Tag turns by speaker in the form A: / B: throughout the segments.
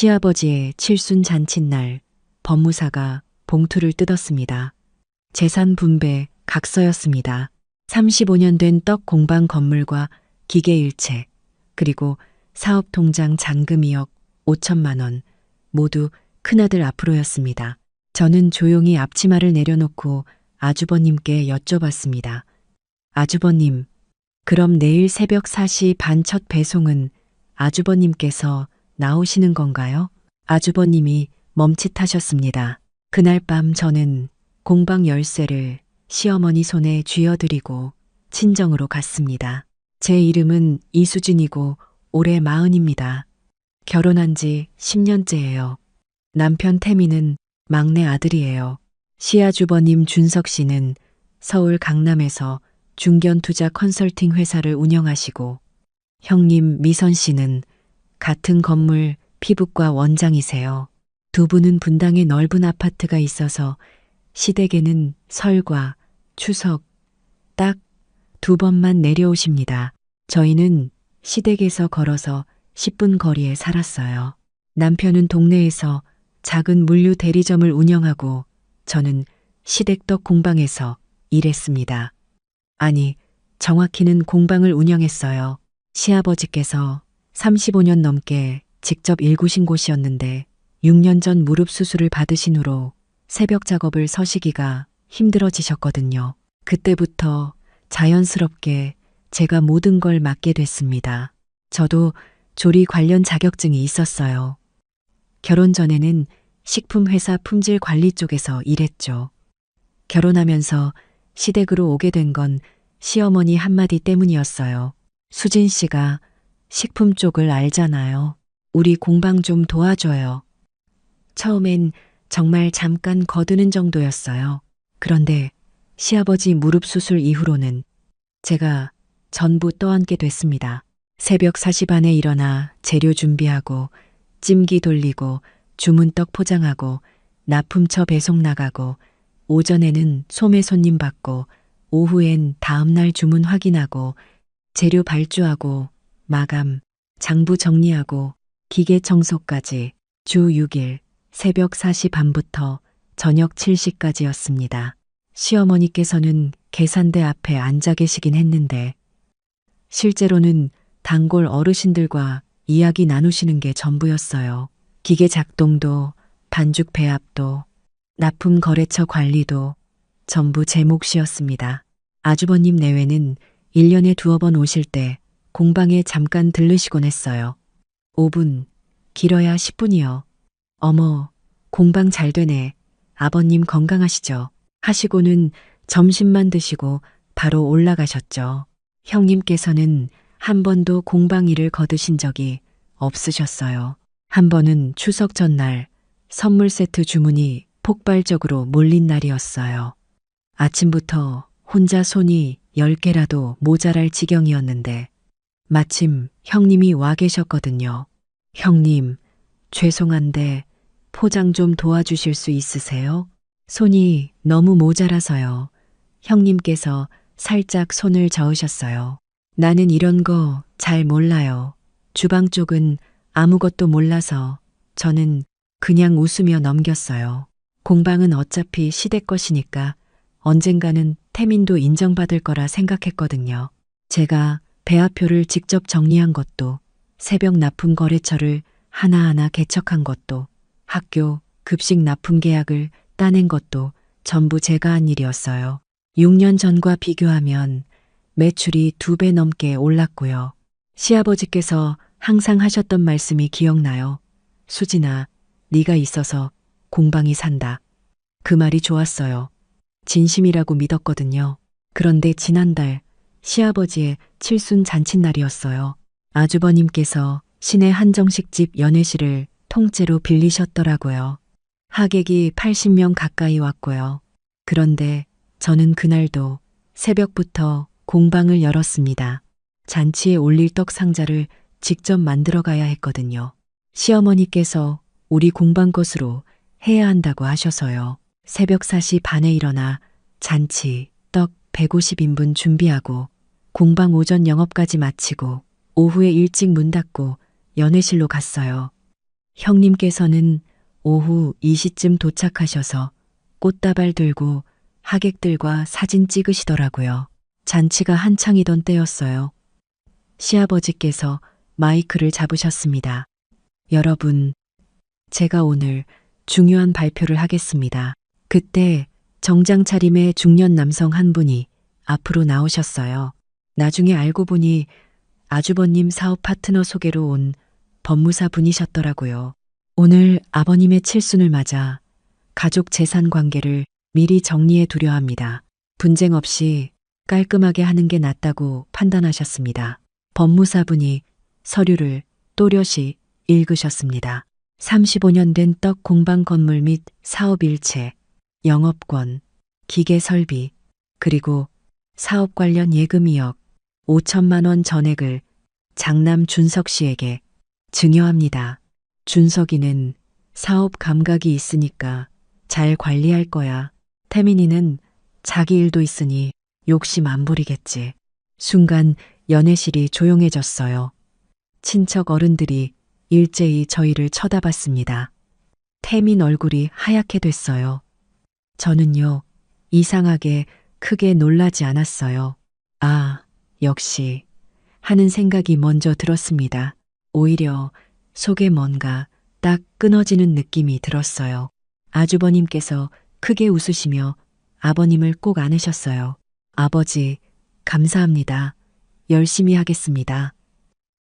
A: 시아버지의 칠순 잔칫날 법무사가 봉투를 뜯었습니다. 재산 분배 각서였습니다. 35년 된 떡 공방 건물과 기계 일체, 그리고 사업통장 잔금 2억 5천만 원, 모두 큰아들 앞으로였습니다. 저는 조용히 앞치마를 내려놓고 아주버님께 여쭤봤습니다. 아주버님, 그럼 내일 새벽 4시 반 첫 배송은 아주버님께서 나오시는 건가요? 아주버님이 멈칫하셨습니다. 그날 밤 저는 공방 열쇠를 시어머니 손에 쥐어드리고 친정으로 갔습니다. 제 이름은 이수진이고 올해 40입니다. 결혼한 지 10년째예요. 남편 태민은 막내 아들이에요. 시아주버님 준석 씨는 서울 강남에서 중견투자 컨설팅 회사를 운영하시고, 형님 미선 씨는 같은 건물 피부과 원장이세요. 두 분은 분당에 넓은 아파트가 있어서 시댁에는 설과 추석 딱 2번만 내려오십니다. 저희는 시댁에서 걸어서 10분 거리에 살았어요. 남편은 동네에서 작은 물류 대리점을 운영하고 저는 시댁떡 공방에서 일했습니다. 아니, 정확히는 공방을 운영했어요. 시아버지께서 35년 넘게 직접 일구신 곳이었는데 6년 전 무릎 수술을 받으신 후로 새벽 작업을 서시기가 힘들어지셨거든요. 그때부터 자연스럽게 제가 모든 걸 맡게 됐습니다. 저도 조리 관련 자격증이 있었어요. 결혼 전에는 식품회사 품질 관리 쪽에서 일했죠. 결혼하면서 시댁으로 오게 된 건 시어머니 한마디 때문이었어요. 수진 씨가 식품 쪽을 알잖아요. 우리 공방 좀 도와줘요. 처음엔 정말 잠깐 거드는 정도였어요. 그런데 시아버지 무릎 수술 이후로는 제가 전부 떠안게 됐습니다. 새벽 4시 반에 일어나 재료 준비하고 찜기 돌리고 주문떡 포장하고 납품처 배송 나가고 오전에는 소매 손님 받고 오후엔 다음날 주문 확인하고 재료 발주하고 마감, 장부 정리하고 기계 청소까지 주 6일 새벽 4시 반부터 저녁 7시까지였습니다. 시어머니께서는 계산대 앞에 앉아 계시긴 했는데 실제로는 단골 어르신들과 이야기 나누시는 게 전부였어요. 기계 작동도 반죽 배합도 납품 거래처 관리도 전부 제 몫이었습니다. 아주버님 내외는 1년에 2번 오실 때 공방에 잠깐 들르시곤 했어요. 5분, 길어야 10분이요. 어머, 공방 잘 되네. 아버님 건강하시죠? 하시고는 점심만 드시고 바로 올라가셨죠. 형님께서는 한 번도 공방 일을 거두신 적이 없으셨어요. 한 번은 추석 전날 선물 세트 주문이 폭발적으로 몰린 날이었어요. 아침부터 혼자 손이 10개라도 모자랄 지경이었는데 마침 형님이 와 계셨거든요. 형님, 죄송한데 포장 좀 도와주실 수 있으세요? 손이 너무 모자라서요. 형님께서 살짝 손을 저으셨어요. 나는 이런 거 잘 몰라요. 주방 쪽은 아무것도 몰라서 저는 그냥 웃으며 넘겼어요. 공방은 어차피 시댁 것이니까 언젠가는 태민도 인정받을 거라 생각했거든요. 제가 배합표를 직접 정리한 것도, 새벽 납품 거래처를 하나하나 개척한 것도, 학교 급식 납품 계약을 따낸 것도 전부 제가 한 일이었어요. 6년 전과 비교하면 매출이 2배 넘게 올랐고요. 시아버지께서 항상 하셨던 말씀이 기억나요. 수진아, 네가 있어서 공방이 산다. 그 말이 좋았어요. 진심이라고 믿었거든요. 그런데 지난달 시아버지의 칠순 잔칫날이었어요. 아주버님께서 시내 한정식집 연회실을 통째로 빌리셨더라고요. 하객이 80명 가까이 왔고요. 그런데 저는 그날도 새벽부터 공방을 열었습니다. 잔치에 올릴 떡 상자를 직접 만들어 가야 했거든요. 시어머니께서 우리 공방 것으로 해야 한다고 하셔서요. 새벽 4시 반에 일어나 잔치, 떡 150인분 준비하고 공방 오전 영업까지 마치고 오후에 일찍 문 닫고 연회실로 갔어요. 형님께서는 오후 2시쯤 도착하셔서 꽃다발 들고 하객들과 사진 찍으시더라고요. 잔치가 한창이던 때였어요. 시아버지께서 마이크를 잡으셨습니다. 여러분, 제가 오늘 중요한 발표를 하겠습니다. 그때 정장 차림의 중년 남성 한 분이 앞으로 나오셨어요. 나중에 알고 보니 아주버님 사업 파트너 소개로 온 법무사 분이셨더라고요. 오늘 아버님의 칠순을 맞아 가족 재산 관계를 미리 정리해 두려 합니다. 분쟁 없이 깔끔하게 하는 게 낫다고 판단하셨습니다. 법무사분이 서류를 또렷이 읽으셨습니다. 35년 된 떡 공방 건물 및 사업 일체, 영업권, 기계 설비, 그리고 사업 관련 예금 2억 5천만 원 전액을 장남 준석 씨에게 증여합니다. 준석이는 사업 감각이 있으니까 잘 관리할 거야. 태민이는 자기 일도 있으니 욕심 안 부리겠지. 순간 연애실이 조용해졌어요. 친척 어른들이 일제히 저희를 쳐다봤습니다. 태민 얼굴이 하얗게 됐어요. 저는요, 이상하게 크게 놀라지 않았어요. 아, 역시 하는 생각이 먼저 들었습니다. 오히려 속에 뭔가 딱 끊어지는 느낌이 들었어요. 아주버님께서 크게 웃으시며 아버님을 꼭 안으셨어요. 아버지, 감사합니다. 열심히 하겠습니다.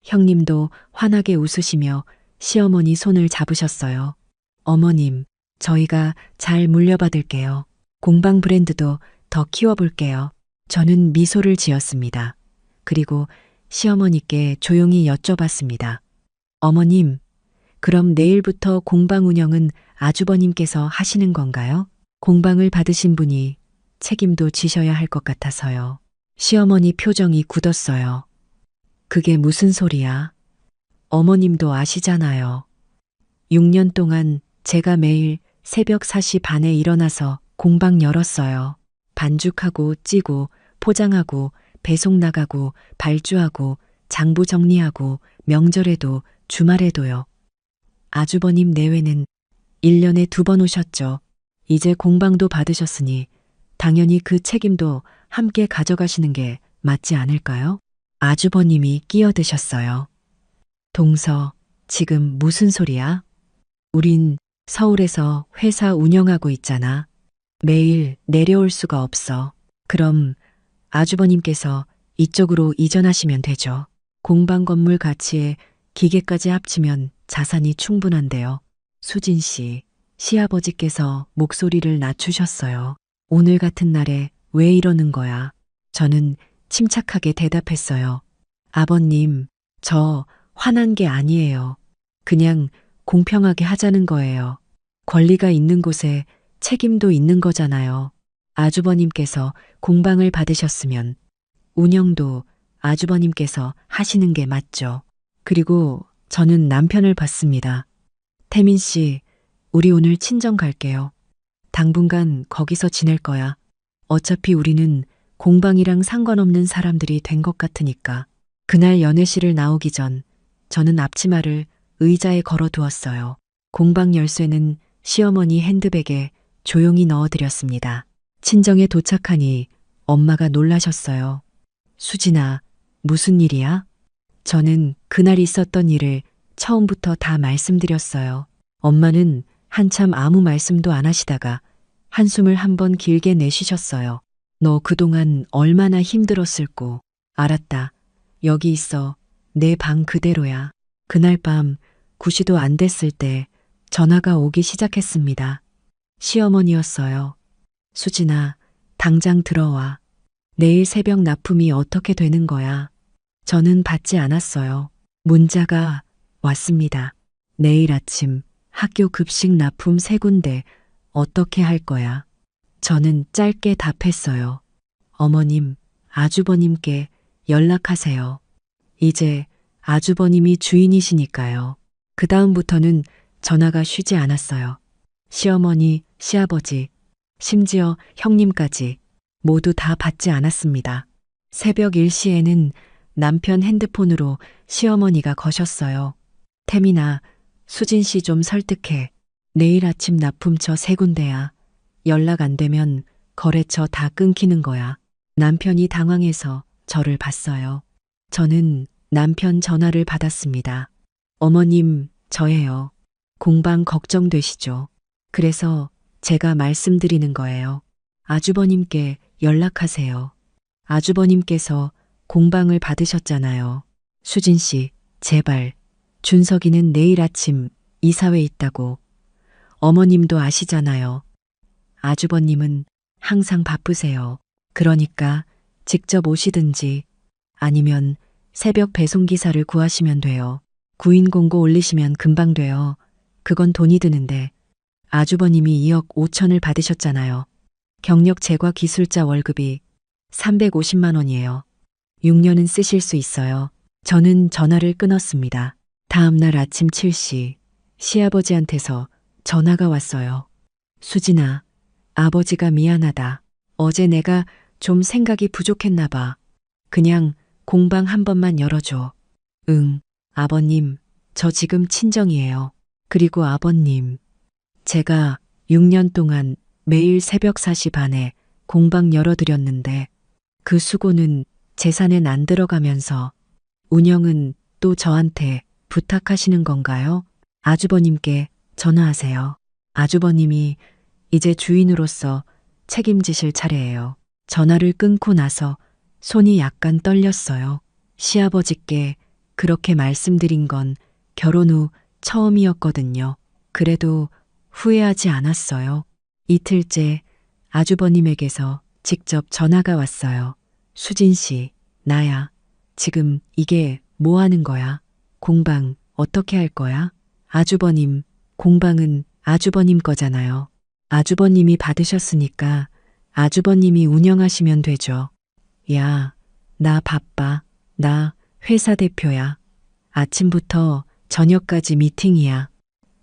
A: 형님도 환하게 웃으시며 시어머니 손을 잡으셨어요. 어머님, 저희가 잘 물려받을게요. 공방 브랜드도 더 키워볼게요. 저는 미소를 지었습니다. 그리고 시어머니께 조용히 여쭤봤습니다. 어머님, 그럼 내일부터 공방 운영은 아주버님께서 하시는 건가요? 공방을 받으신 분이 책임도 지셔야 할 것 같아서요. 시어머니 표정이 굳었어요. 그게 무슨 소리야? 어머님도 아시잖아요. 6년 동안 제가 매일 새벽 4시 반에 일어나서 공방 열었어요. 반죽하고 찌고 포장하고 배송 나가고 발주하고 장부 정리하고 명절에도 주말에도요. 아주버님 내외는 1년에 2번 오셨죠. 이제 공방도 받으셨으니 당연히 그 책임도 함께 가져가시는 게 맞지 않을까요? 아주버님이 끼어드셨어요. 동서, 지금 무슨 소리야? 우린 서울에서 회사 운영하고 있잖아. 매일 내려올 수가 없어. 그럼 아주버님께서 이쪽으로 이전하시면 되죠. 공방 건물 가치에 기계까지 합치면 자산이 충분한데요. 수진 씨, 시아버지께서 목소리를 낮추셨어요. 오늘 같은 날에 왜 이러는 거야? 저는 침착하게 대답했어요. 아버님, 저 화난 게 아니에요. 그냥 공평하게 하자는 거예요. 권리가 있는 곳에 책임도 있는 거잖아요. 아주버님께서 공방을 받으셨으면 운영도 아주버님께서 하시는 게 맞죠. 그리고 저는 남편을 봤습니다. 태민 씨, 우리 오늘 친정 갈게요. 당분간 거기서 지낼 거야. 어차피 우리는 공방이랑 상관없는 사람들이 된 것 같으니까. 그날 연애실을 나오기 전 저는 앞치마를 의자에 걸어 두었어요. 공방 열쇠는 시어머니 핸드백에 조용히 넣어드렸습니다. 친정에 도착하니 엄마가 놀라셨어요. 수진아, 무슨 일이야? 저는 그날 있었던 일을 처음부터 다 말씀드렸어요. 엄마는 한참 아무 말씀도 안 하시다가 한숨을 한번 길게 내쉬셨어요. 너 그동안 얼마나 힘들었을꼬. 알았다. 여기 있어. 내 방 그대로야. 그날 밤 9시도 안 됐을 때 전화가 오기 시작했습니다. 시어머니였어요. 수진아, 당장 들어와. 내일 새벽 납품이 어떻게 되는 거야? 저는 받지 않았어요. 문자가 왔습니다. 내일 아침 학교 급식 납품 3군데 어떻게 할 거야? 저는 짧게 답했어요. 어머님, 아주버님께 연락하세요. 이제 아주버님이 주인이시니까요. 그 다음부터는 전화가 쉬지 않았어요. 시어머니, 시아버지, 심지어 형님까지 모두 다 받지 않았습니다. 새벽 1시에는 남편 핸드폰으로 시어머니가 거셨어요. 태민아, 수진 씨 좀 설득해. 내일 아침 납품처 3군데야. 연락 안 되면 거래처 다 끊기는 거야. 남편이 당황해서 저를 봤어요. 저는 남편 전화를 받았습니다. 어머님, 저예요. 공방 걱정되시죠? 그래서 제가 말씀드리는 거예요. 아주버님께 연락하세요. 아주버님께서 공방을 받으셨잖아요. 수진 씨, 제발. 준석이는 내일 아침 이사회 있다고. 어머님도 아시잖아요. 아주버님은 항상 바쁘세요. 그러니까 직접 오시든지 아니면 새벽 배송기사를 구하시면 돼요. 구인 공고 올리시면 금방 돼요. 그건 돈이 드는데 아주버님이 2억 5천을 받으셨잖아요. 경력 제과 기술자 월급이 350만 원이에요. 6년은 쓰실 수 있어요. 저는 전화를 끊었습니다. 다음 날 아침 7시 시아버지한테서 전화가 왔어요. 수진아, 아버지가 미안하다. 어제 내가 좀 생각이 부족했나 봐. 그냥 공방 한 번만 열어줘. 응, 아버님, 저 지금 친정이에요. 그리고 아버님, 제가 6년 동안 매일 새벽 4시 반에 공방 열어드렸는데 그 수고는 재산엔 안 들어가면서 운영은 또 저한테 부탁하시는 건가요? 아주버님께 전화하세요. 아주버님이 이제 주인으로서 책임지실 차례예요. 전화를 끊고 나서 손이 약간 떨렸어요. 시아버지께 그렇게 말씀드린 건 결혼 후 처음이었거든요. 그래도 후회하지 않았어요. 이틀째 아주버님에게서 직접 전화가 왔어요. 수진 씨, 나야. 지금 이게 뭐 하는 거야? 공방 어떻게 할 거야? 아주버님, 공방은 아주버님 거잖아요. 아주버님이 받으셨으니까 아주버님이 운영하시면 되죠. 야, 나 바빠. 나 회사 대표야. 아침부터 저녁까지 미팅이야.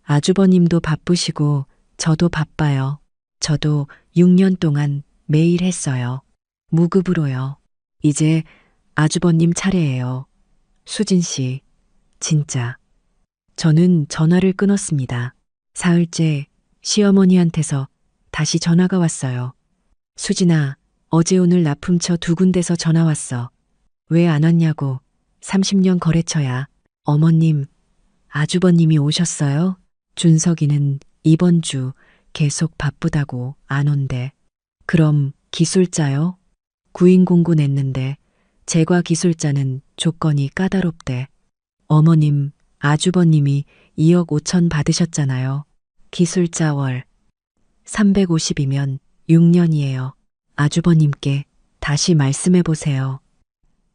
A: 아주버님도 바쁘시고 저도 바빠요. 저도 6년 동안 매일 했어요. 무급으로요. 이제 아주버님 차례예요. 수진 씨, 진짜. 저는 전화를 끊었습니다. 사흘째 시어머니한테서 다시 전화가 왔어요. 수진아, 어제 오늘 납품처 2군데서 전화 왔어. 왜 안 왔냐고. 30년 거래처야. 어머님, 아주버님이 오셨어요? 준석이는 이번 주 계속 바쁘다고 안 온대. 그럼 기술자요? 구인 공고 냈는데 제과 기술자는 조건이 까다롭대. 어머님, 아주버님이 2억 5천 받으셨잖아요. 기술자 월 350이면 6년이에요. 아주버님께 다시 말씀해 보세요.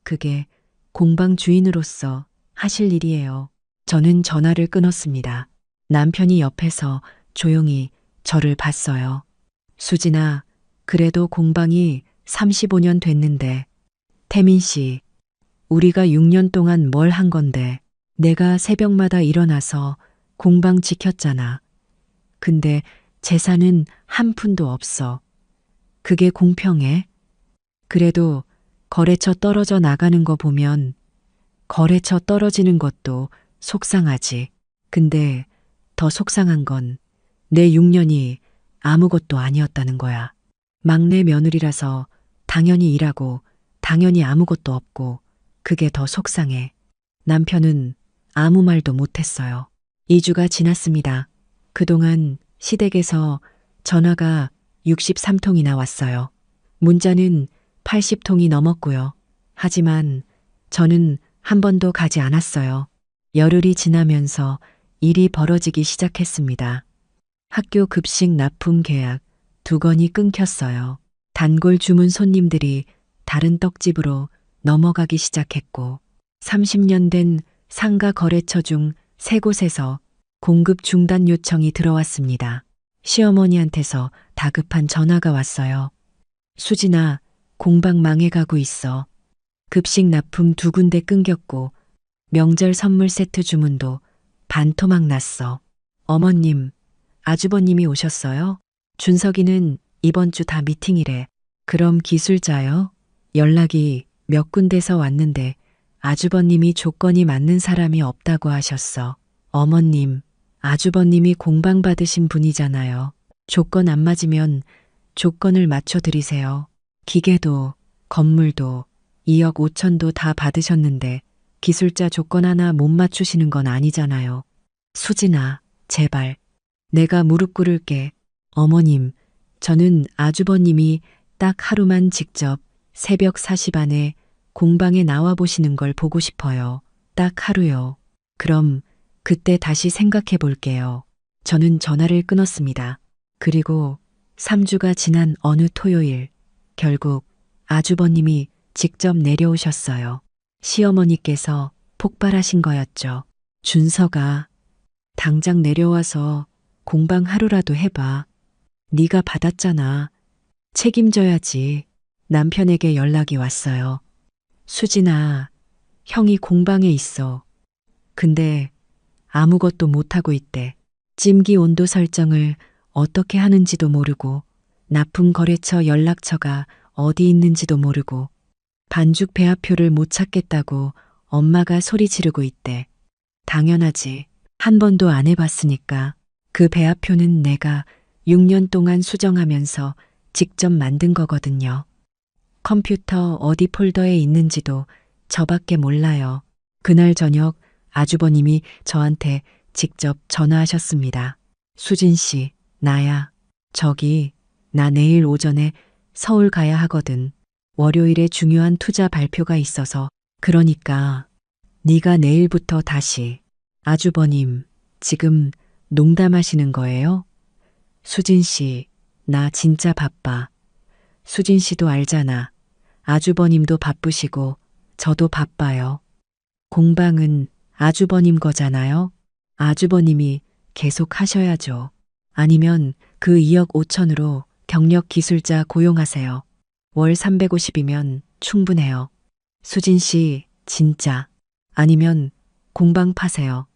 A: 그게 공방 주인으로서 하실 일이에요. 저는 전화를 끊었습니다. 남편이 옆에서 조용히 저를 봤어요. 수진아, 그래도 공방이 35년 됐는데. 태민 씨, 우리가 6년 동안 뭘 한 건데. 내가 새벽마다 일어나서 공방 지켰잖아. 근데 재산은 한 푼도 없어. 그게 공평해? 그래도 거래처 떨어져 나가는 거 보면 거래처 떨어지는 것도 속상하지. 근데 더 속상한 건 내 6년이 아무것도 아니었다는 거야. 막내 며느리라서 당연히 일하고 당연히 아무것도 없고 그게 더 속상해. 남편은 아무 말도 못했어요. 2주가 지났습니다. 그동안 시댁에서 전화가 63통이나 왔어요. 문자는 80통이 넘었고요. 하지만 저는 한 번도 가지 않았어요. 열흘이 지나면서 일이 벌어지기 시작했습니다. 학교 급식 납품 계약 2건이 끊겼어요. 단골 주문 손님들이 다른 떡집으로 넘어가기 시작했고 30년 된 상가 거래처 중 3곳에서 공급 중단 요청이 들어왔습니다. 시어머니한테서 다급한 전화가 왔어요. 수진아, 공방 망해가고 있어. 급식 납품 2군데 끊겼고 명절 선물 세트 주문도 반토막 났어. 어머님, 아주버님이 오셨어요? 준석이는 이번 주 다 미팅이래. 그럼 기술자요? 연락이 몇 군데서 왔는데 아주버님이 조건이 맞는 사람이 없다고 하셨어. 어머님, 아주버님이 공방 받으신 분이잖아요. 조건 안 맞으면 조건을 맞춰 드리세요. 기계도 건물도 2억 5천도 다 받으셨는데 기술자 조건 하나 못 맞추시는 건 아니잖아요. 수진아, 제발. 내가 무릎 꿇을게. 어머님, 저는 아주버님이 딱 하루만 직접 새벽 4시 반에 공방에 나와 보시는 걸 보고 싶어요. 딱 하루요. 그럼 그때 다시 생각해 볼게요. 저는 전화를 끊었습니다. 그리고 3주가 지난 어느 토요일, 결국 아주버님이 직접 내려오셨어요. 시어머니께서 폭발하신 거였죠. 준서가 당장 내려와서 공방 하루라도 해봐. 네가 받았잖아. 책임져야지. 남편에게 연락이 왔어요. 수진아, 형이 공방에 있어. 근데 아무것도 못하고 있대. 찜기 온도 설정을 어떻게 하는지도 모르고 납품거래처 연락처가 어디 있는지도 모르고 반죽 배합표를 못 찾겠다고 엄마가 소리 지르고 있대. 당연하지. 한 번도 안 해봤으니까. 그 배합표는 내가 6년 동안 수정하면서 직접 만든 거거든요. 컴퓨터 어디 폴더에 있는지도 저밖에 몰라요. 그날 저녁 아주버님이 저한테 직접 전화하셨습니다. 수진 씨, 나야. 나 내일 오전에 서울 가야 하거든. 월요일에 중요한 투자 발표가 있어서. 그러니까 네가 내일부터 다시. 아주버님, 지금 농담하시는 거예요? 수진 씨, 나 진짜 바빠. 수진 씨도 알잖아. 아주버님도 바쁘시고 저도 바빠요. 공방은 아주버님 거잖아요. 아주버님이 계속 하셔야죠. 아니면 그 2억 5천으로 경력 기술자 고용하세요. 월 350이면 충분해요. 수진 씨, 진짜. 아니면 공방 파세요.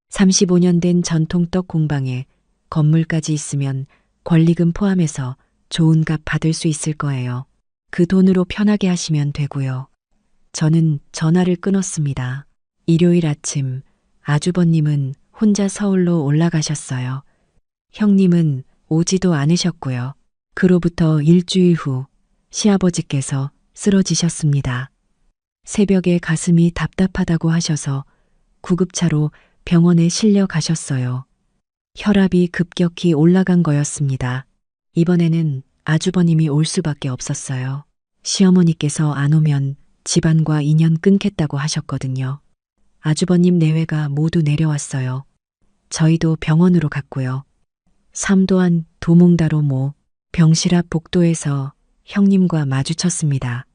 A: 35년 된 전통떡 공방에 건물까지 있으면 권리금 포함해서 좋은 값 받을 수 있을 거예요. 그 돈으로 편하게 하시면 되고요. 저는 전화를 끊었습니다. 일요일 아침 아주버님은 혼자 서울로 올라가셨어요. 형님은 오지도 않으셨고요. 그로부터 일주일 후 시아버지께서 쓰러지셨습니다. 새벽에 가슴이 답답하다고 하셔서 구급차로 병원에 실려 가셨어요. 혈압이 급격히 올라간 거였습니다. 이번에는 아주버님이 올 수밖에 없었어요. 시어머니께서 안 오면 집안과 인연 끊겠다고 하셨거든요. 아주버님 내외가 모두 내려왔어요. 저희도 병원으로 갔고요. 삼도안 도몽다로 모 병실 앞 복도에서 형님과 마주쳤습니다.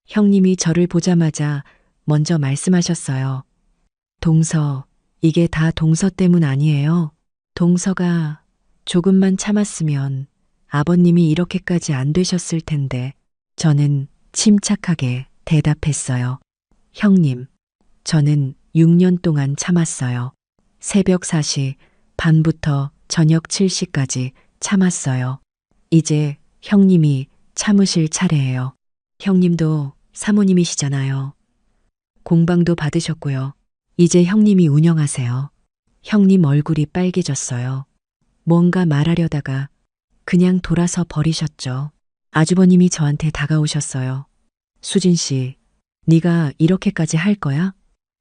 A: 형님이 저를 보자마자 먼저 말씀하셨어요. 동서, 이게 다 동서 때문 아니에요? 동서가 조금만 참았으면 아버님이 이렇게까지 안 되셨을 텐데. 저는 침착하게 대답했어요. 형님, 저는 6년 동안 참았어요. 새벽 4시 반부터 저녁 7시까지 참았어요. 이제 형님이 참으실 차례예요. 형님도 사모님이시잖아요. 공방도 받으셨고요. 이제 형님이 운영하세요. 형님 얼굴이 빨개졌어요. 뭔가 말하려다가 그냥 돌아서 버리셨죠. 아주버님이 저한테 다가오셨어요. 수진 씨, 네가 이렇게까지 할 거야?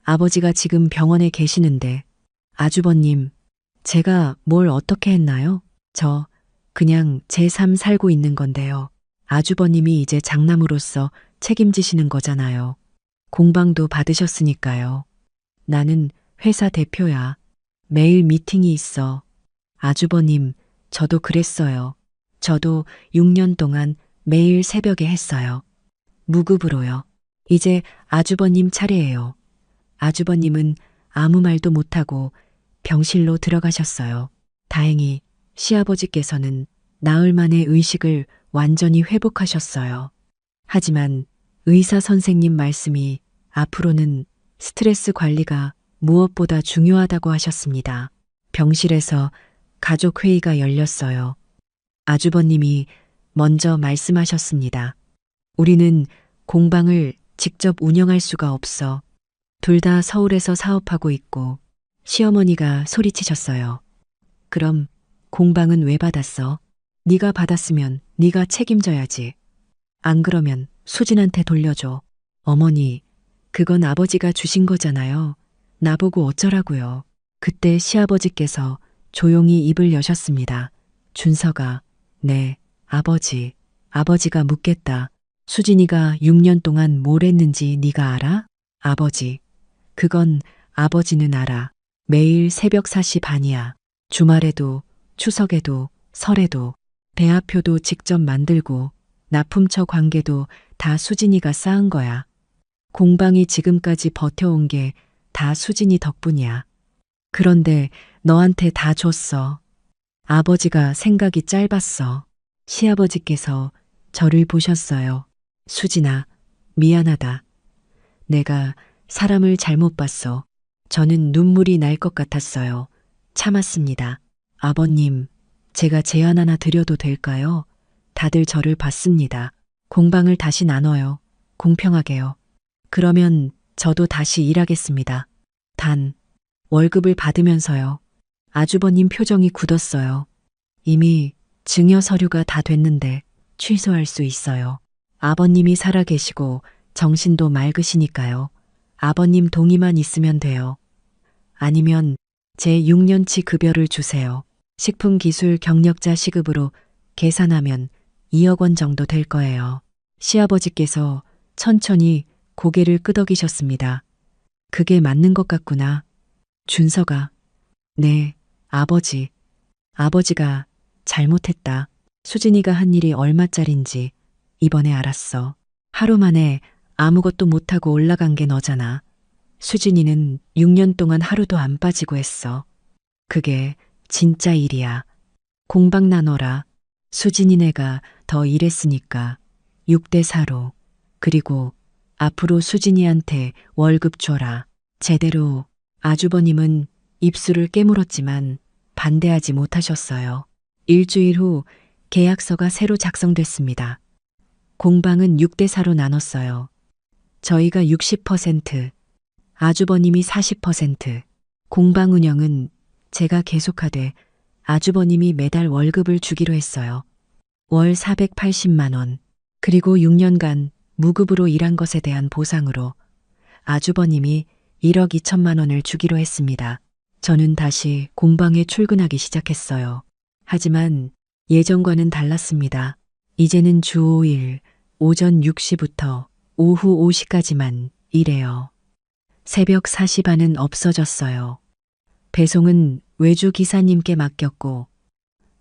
A: 아버지가 지금 병원에 계시는데. 아주버님, 제가 뭘 어떻게 했나요? 저 그냥 제 삶 살고 있는 건데요. 아주버님이 이제 장남으로서 책임지시는 거잖아요. 공방도 받으셨으니까요. 나는 회사 대표야. 매일 미팅이 있어. 아주버님, 저도 그랬어요. 저도 6년 동안 매일 새벽에 했어요. 무급으로요. 이제 아주버님 차례예요. 아주버님은 아무 말도 못하고 병실로 들어가셨어요. 다행히 시아버지께서는 나흘 만에 의식을 완전히 회복하셨어요. 하지만 의사 선생님 말씀이 앞으로는 스트레스 관리가 무엇보다 중요하다고 하셨습니다. 병실에서 가족회의가 열렸어요. 아주버님이 먼저 말씀하셨습니다. 우리는 공방을 직접 운영할 수가 없어. 둘 다 서울에서 사업하고 있고 시어머니가 소리치셨어요. 그럼 공방은 왜 받았어? 네가 받았으면 네가 책임져야지. 안 그러면 수진한테 돌려줘. 어머니, 그건 아버지가 주신 거잖아요. 나보고 어쩌라고요. 그때 시아버지께서 조용히 입을 여셨습니다. 준서가, 네, 아버지, 아버지가 묻겠다. 수진이가 6년 동안 뭘 했는지 네가 알아? 아버지, 그건 아버지는 알아. 매일 새벽 4시 반이야. 주말에도, 추석에도, 설에도, 배합표도 직접 만들고, 납품처 관계도 다 수진이가 쌓은 거야. 공방이 지금까지 버텨온 게 다 수진이 덕분이야. 그런데 너한테 다 줬어. 아버지가 생각이 짧았어. 시아버지께서 저를 보셨어요. 수진아, 미안하다. 내가 사람을 잘못 봤어. 저는 눈물이 날 것 같았어요. 참았습니다. 아버님, 제가 제안 하나 드려도 될까요? 다들 저를 봤습니다. 공방을 다시 나눠요. 공평하게요. 그러면 저도 다시 일하겠습니다. 단, 월급을 받으면서요. 아주버님 표정이 굳었어요. 이미 증여 서류가 다 됐는데 취소할 수 있어요. 아버님이 살아계시고 정신도 맑으시니까요. 아버님 동의만 있으면 돼요. 아니면 제 6년치 급여를 주세요. 식품기술 경력자 시급으로 계산하면 2억 원 정도 될 거예요. 시아버지께서 천천히 고개를 끄덕이셨습니다. 그게 맞는 것 같구나. 준서가, 네, 아버지. 아버지가 잘못했다. 수진이가 한 일이 얼마짜린지 이번에 알았어. 하루 만에 아무것도 못하고 올라간 게 너잖아. 수진이는 6년 동안 하루도 안 빠지고 했어. 그게 진짜 일이야. 공방 나눠라. 수진이네가 더 일했으니까 6대 4로. 그리고 앞으로 수진이한테 월급 줘라. 제대로. 아주버님은 입술을 깨물었지만 반대하지 못하셨어요. 일주일 후 계약서가 새로 작성됐습니다. 공방은 6대 4로 나눴어요. 저희가 60%, 아주버님이 40%, 공방 운영은 제가 계속하되 아주버님이 매달 월급을 주기로 했어요. 월 480만 원, 그리고 6년간 무급으로 일한 것에 대한 보상으로 아주버님이 1억 2천만 원을 주기로 했습니다. 저는 다시 공방에 출근하기 시작했어요. 하지만 예전과는 달랐습니다. 이제는 주 5일 오전 6시부터 오후 5시까지만 일해요. 새벽 4시 반은 없어졌어요. 배송은 외주 기사님께 맡겼고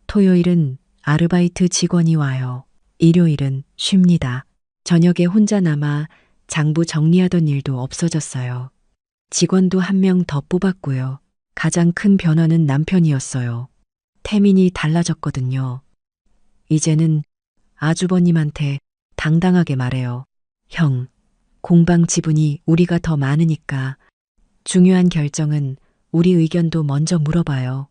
A: 토요일은 아르바이트 직원이 와요. 일요일은 쉽니다. 저녁에 혼자 남아 장부 정리하던 일도 없어졌어요. 직원도 한 명 더 뽑았고요. 가장 큰 변화는 남편이었어요. 태민이 달라졌거든요. 이제는 아주버님한테 당당하게 말해요. 형, 공방 지분이 우리가 더 많으니까 중요한 결정은 우리 의견도 먼저 물어봐요.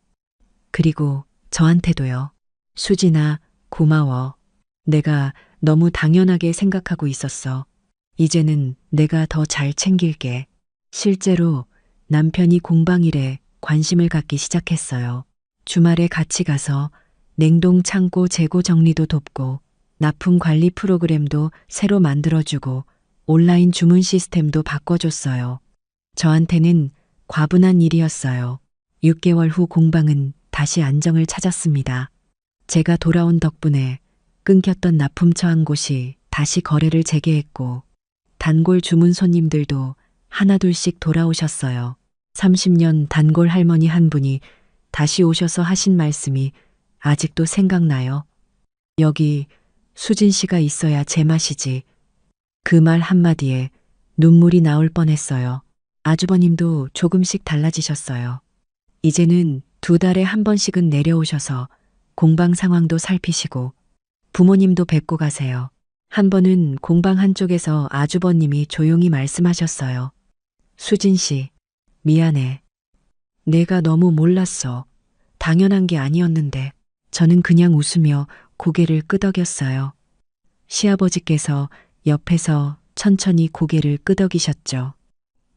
A: 그리고 저한테도요. 수진아, 고마워. 내가 너무 당연하게 생각하고 있었어. 이제는 내가 더 잘 챙길게. 실제로 남편이 공방 일에 관심을 갖기 시작했어요. 주말에 같이 가서 냉동 창고 재고 정리도 돕고 납품 관리 프로그램도 새로 만들어주고 온라인 주문 시스템도 바꿔줬어요. 저한테는 과분한 일이었어요. 6개월 후 공방은 다시 안정을 찾았습니다. 제가 돌아온 덕분에 끊겼던 납품처 한 곳이 다시 거래를 재개했고 단골 주문 손님들도 하나둘씩 돌아오셨어요. 30년 단골 할머니 한 분이 다시 오셔서 하신 말씀이 아직도 생각나요. 여기 수진 씨가 있어야 제맛이지. 그 말 한마디에 눈물이 나올 뻔했어요. 아주버님도 조금씩 달라지셨어요. 이제는 2달에 한 번씩은 내려오셔서 공방 상황도 살피시고 부모님도 뵙고 가세요. 한 번은 공방 한쪽에서 아주버님이 조용히 말씀하셨어요. 수진 씨, 미안해. 내가 너무 몰랐어. 당연한 게 아니었는데. 저는 그냥 웃으며 고개를 끄덕였어요. 시아버지께서 옆에서 천천히 고개를 끄덕이셨죠.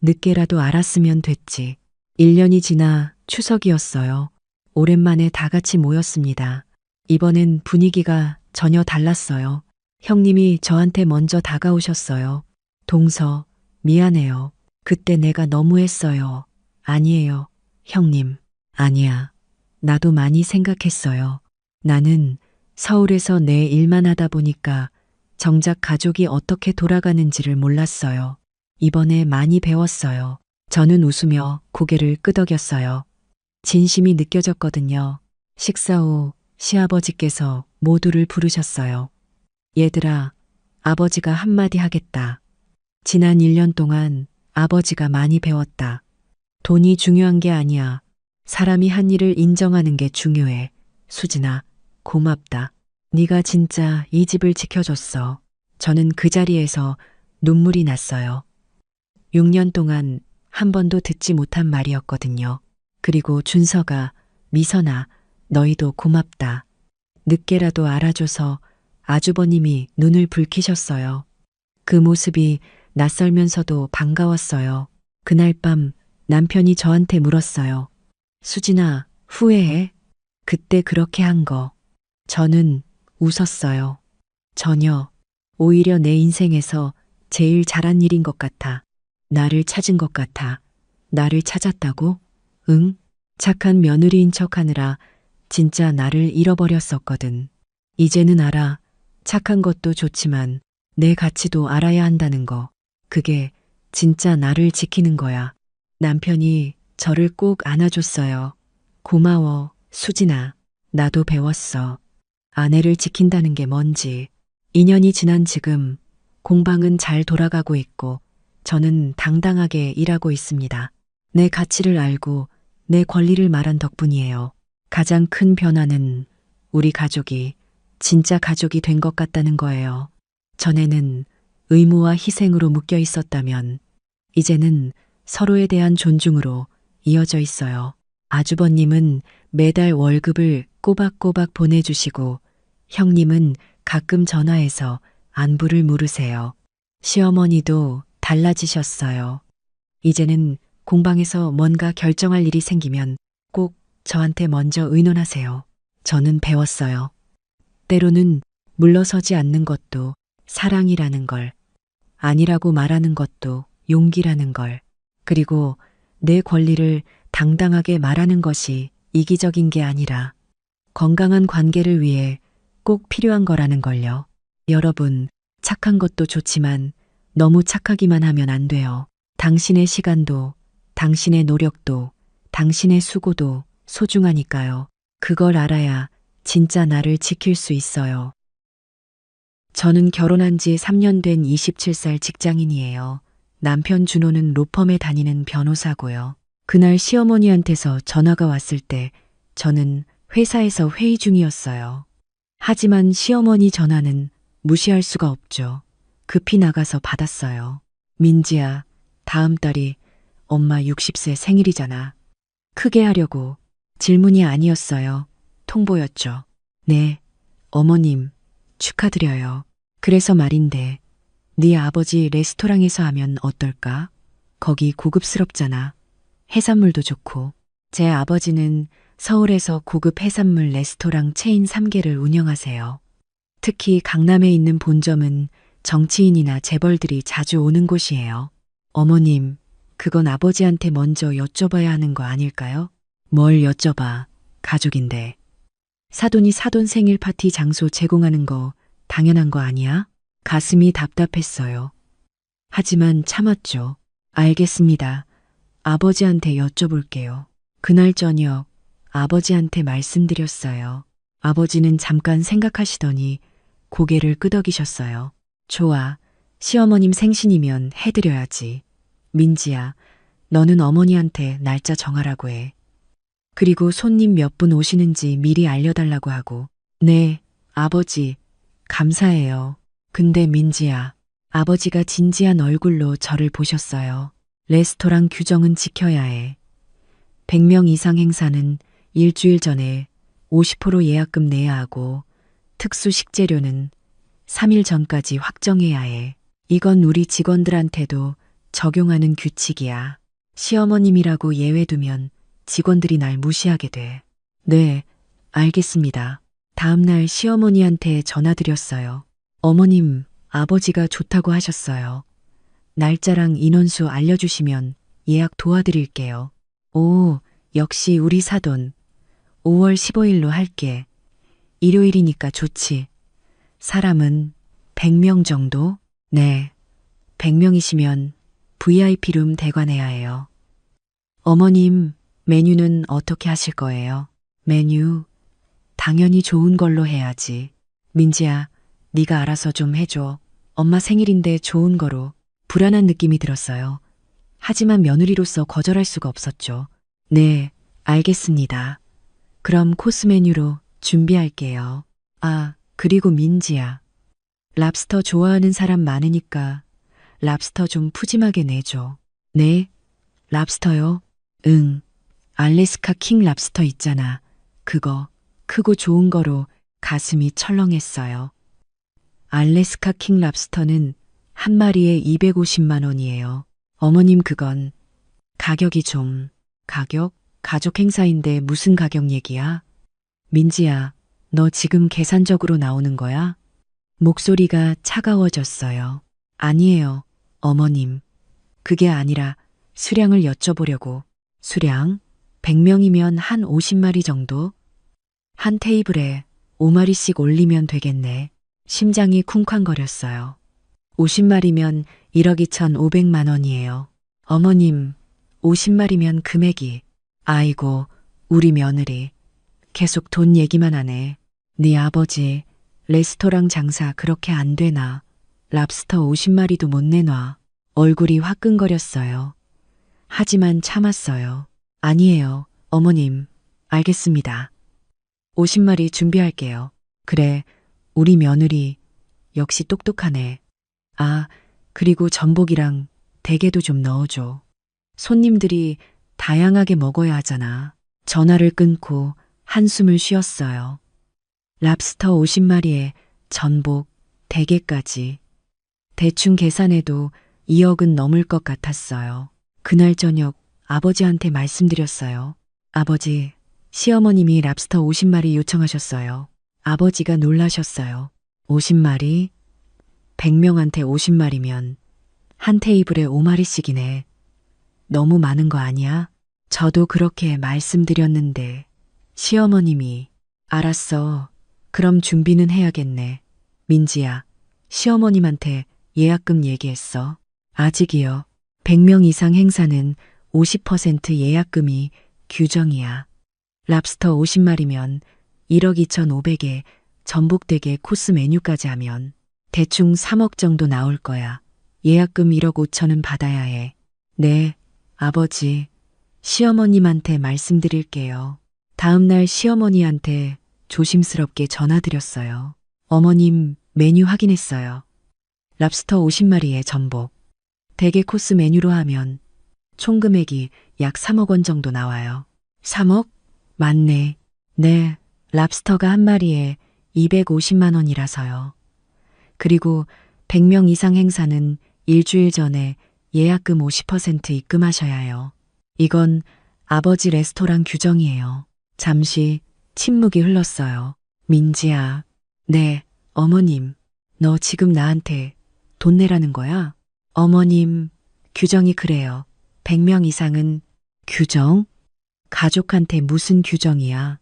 A: 늦게라도 알았으면 됐지. 1년이 지나 추석이었어요. 오랜만에 다 같이 모였습니다. 이번엔 분위기가 전혀 달랐어요. 형님이 저한테 먼저 다가오셨어요. 동서, 미안해요. 그때 내가 너무했어요. 아니에요, 형님. 아니야. 나도 많이 생각했어요. 나는 서울에서 내 일만 하다 보니까 정작 가족이 어떻게 돌아가는지를 몰랐어요. 이번에 많이 배웠어요. 저는 웃으며 고개를 끄덕였어요. 진심이 느껴졌거든요. 식사 후 시아버지께서 모두를 부르셨어요. 얘들아, 아버지가 한마디 하겠다. 지난 1년 동안 아버지가 많이 배웠다. 돈이 중요한 게 아니야. 사람이 한 일을 인정하는 게 중요해. 수진아, 고맙다. 네가 진짜 이 집을 지켜줬어. 저는 그 자리에서 눈물이 났어요. 6년 동안 한 번도 듣지 못한 말이었거든요. 그리고 준서가, 미선아, 너희도 고맙다. 늦게라도 알아줘서 아주버님이 눈을 붉히셨어요. 그 모습이 낯설면서도 반가웠어요. 그날 밤 남편이 저한테 물었어요. 수진아, 후회해? 그때 그렇게 한 거. 저는 웃었어요. 전혀. 오히려 내 인생에서 제일 잘한 일인 것 같아. 나를 찾은 것 같아. 나를 찾았다고? 응? 착한 며느리인 척하느라 진짜 나를 잃어버렸었거든. 이제는 알아. 착한 것도 좋지만 내 가치도 알아야 한다는 거. 그게 진짜 나를 지키는 거야. 남편이 저를 꼭 안아줬어요. 고마워, 수진아. 나도 배웠어. 아내를 지킨다는 게 뭔지. 2년이 지난 지금 공방은 잘 돌아가고 있고 저는 당당하게 일하고 있습니다. 내 가치를 알고 내 권리를 말한 덕분이에요. 가장 큰 변화는 우리 가족이 진짜 가족이 된 것 같다는 거예요. 전에는 의무와 희생으로 묶여 있었다면 이제는 서로에 대한 존중으로 이어져 있어요. 아주버님은 매달 월급을 꼬박꼬박 보내주시고 형님은 가끔 전화해서 안부를 물으세요. 시어머니도 달라지셨어요. 이제는 공방에서 뭔가 결정할 일이 생기면 꼭 저한테 먼저 의논하세요. 저는 배웠어요. 때로는 물러서지 않는 것도 사랑이라는 걸, 아니라고 말하는 것도 용기라는 걸, 그리고 내 권리를 당당하게 말하는 것이 이기적인 게 아니라 건강한 관계를 위해 꼭 필요한 거라는 걸요. 여러분, 착한 것도 좋지만 너무 착하기만 하면 안 돼요. 당신의 시간도, 당신의 노력도, 당신의 수고도 소중하니까요. 그걸 알아야 진짜 나를 지킬 수 있어요. 저는 결혼한 지 3년 된 27살 직장인이에요. 남편 준호는 로펌에 다니는 변호사고요. 그날 시어머니한테서 전화가 왔을 때 저는 회사에서 회의 중이었어요. 하지만 시어머니 전화는 무시할 수가 없죠. 급히 나가서 받았어요. 민지야, 다음 달이 엄마 60세 생일이잖아. 크게 하려고. 질문이 아니었어요. 통보였죠. 네, 어머님, 축하드려요. 그래서 말인데, 네 아버지 레스토랑에서 하면 어떨까? 거기 고급스럽잖아. 해산물도 좋고. 제 아버지는 서울에서 고급 해산물 레스토랑 체인 3개를 운영하세요. 특히 강남에 있는 본점은 정치인이나 재벌들이 자주 오는 곳이에요. 어머님, 그건 아버지한테 먼저 여쭤봐야 하는 거 아닐까요? 뭘 여쭤봐. 가족인데. 사돈이 사돈 생일 파티 장소 제공하는 거 당연한 거 아니야? 가슴이 답답했어요. 하지만 참았죠. 알겠습니다. 아버지한테 여쭤볼게요. 그날 저녁 아버지한테 말씀드렸어요. 아버지는 잠깐 생각하시더니 고개를 끄덕이셨어요. 좋아. 시어머님 생신이면 해드려야지. 민지야, 너는 어머니한테 날짜 정하라고 해. 그리고 손님 몇 분 오시는지 미리 알려달라고 하고. 네, 아버지, 감사해요. 근데 민지야, 아버지가 진지한 얼굴로 저를 보셨어요. 레스토랑 규정은 지켜야 해. 100명 이상 행사는 일주일 전에 50% 예약금 내야 하고 특수 식재료는 3일 전까지 확정해야 해. 이건 우리 직원들한테도 적용하는 규칙이야. 시어머님이라고 예외 두면 직원들이 날 무시하게 돼. 네, 알겠습니다. 다음 날 시어머니한테 전화드렸어요. 어머님, 아버지가 좋다고 하셨어요. 날짜랑 인원수 알려주시면 예약 도와드릴게요. 오, 역시 우리 사돈. 5월 15일로 할게. 일요일이니까 좋지. 사람은 100명 정도? 네. 100명이시면 VIP룸 대관해야 해요. 어머님, 메뉴는 어떻게 하실 거예요? 메뉴, 당연히 좋은 걸로 해야지. 민지야, 네가 알아서 좀 해줘. 엄마 생일인데 좋은 거로. 불안한 느낌이 들었어요. 하지만 며느리로서 거절할 수가 없었죠. 네, 알겠습니다. 그럼 코스 메뉴로 준비할게요. 아, 그리고 민지야. 랍스터 좋아하는 사람 많으니까 랍스터 좀 푸짐하게 내줘. 네? 랍스터요? 응. 알래스카 킹 랍스터 있잖아. 그거, 크고 좋은 거로 가슴이 철렁했어요. 알래스카 킹 랍스터는 한 마리에 250만 원이에요. 어머님 그건 가격이 좀, 가격? 가족 행사인데 무슨 가격 얘기야? 민지야, 너 지금 계산적으로 나오는 거야? 목소리가 차가워졌어요. 아니에요, 어머님. 그게 아니라 수량을 여쭤보려고. 수량? 100명이면 한 50마리 정도? 한 테이블에 5마리씩 올리면 되겠네. 심장이 쿵쾅거렸어요. 50마리면 1억 2,500만 원이에요. 어머님, 50마리면 금액이. 아이고, 우리 며느리. 계속 돈 얘기만 하네. 네 아버지, 레스토랑 장사 그렇게 안 되나. 랍스터 50마리도 못 내놔. 얼굴이 화끈거렸어요. 하지만 참았어요. 아니에요, 어머님. 알겠습니다. 50마리 준비할게요. 그래, 우리 며느리 역시 똑똑하네. 아, 그리고 전복이랑 대게도 좀 넣어줘. 손님들이 다양하게 먹어야 하잖아. 전화를 끊고 한숨을 쉬었어요. 랍스터 50마리에 전복, 대게까지. 대충 계산해도 2억은 넘을 것 같았어요. 그날 저녁 아버지한테 말씀드렸어요. 아버지, 시어머님이 랍스터 50마리 요청하셨어요. 아버지가 놀라셨어요. 50마리? 100명한테 50마리면 한 테이블에 5마리씩이네. 너무 많은 거 아니야? 저도 그렇게 말씀드렸는데 시어머님이 알았어. 그럼 준비는 해야겠네. 민지야, 시어머님한테 예약금 얘기했어. 아직이요. 100명 이상 행사는 50% 예약금이 규정이야. 랍스터 50마리면 1억 2,500에 전복대게 코스 메뉴까지 하면 대충 3억 정도 나올 거야. 예약금 1억 5천은 받아야 해. 네, 아버지. 시어머님한테 말씀드릴게요. 다음 날 시어머니한테 조심스럽게 전화드렸어요. 어머님, 메뉴 확인했어요. 랍스터 50마리에 전복. 대게 코스 메뉴로 하면 총 금액이 약 3억 원 정도 나와요. 3억? 맞네. 네, 랍스터가 한 마리에 250만 원이라서요. 그리고 100명 이상 행사는 일주일 전에 예약금 50% 입금하셔야 해요. 이건 아버지 레스토랑 규정이에요. 잠시 침묵이 흘렀어요. 민지야. 네, 어머님. 너 지금 나한테 돈 내라는 거야? 어머님, 규정이 그래요. 100명 이상은 규정? 가족한테 무슨 규정이야?